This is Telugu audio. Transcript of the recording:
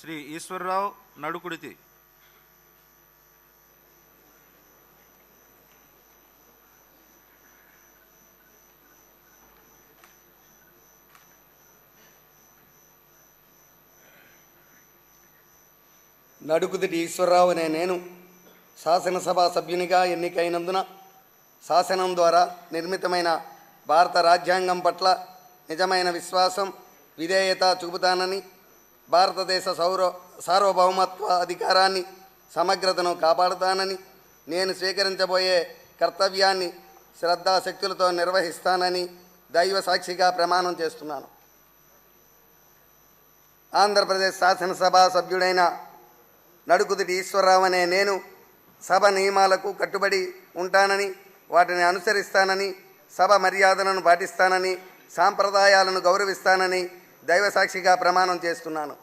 శ్రీ ఈశ్వరరావు నడుకుడితి. నడుకుదిటి ఈశ్వరరావు అనే నేను శాసనసభా సభ్యునిగా ఎన్నికైనందున శాసనం ద్వారా నిర్మితమైన భారత రాజ్యాంగం పట్ల నిజమైన విశ్వాసం, విధేయత చూపుతానని, భారతదేశ సార్వభౌమత్వ అధికారాన్ని, సమగ్రతను కాపాడుతానని, నేను స్వీకరించబోయే కర్తవ్యాన్ని శ్రద్ధాశక్తులతో నిర్వహిస్తానని దైవ సాక్షిగా ప్రమాణం చేస్తున్నాను. ఆంధ్రప్రదేశ్ శాసనసభా సభ్యుడైన నడుకుదిటి ఈశ్వరరావు అనే నేను సభ నియమాలకు కట్టుబడి ఉంటానని, వాటిని అనుసరిస్తానని, సభ మర్యాదలను పాటిస్తానని, సాంప్రదాయాలను గౌరవిస్తానని దైవ సాక్షిగా ప్రమాణం చేస్తున్నాను.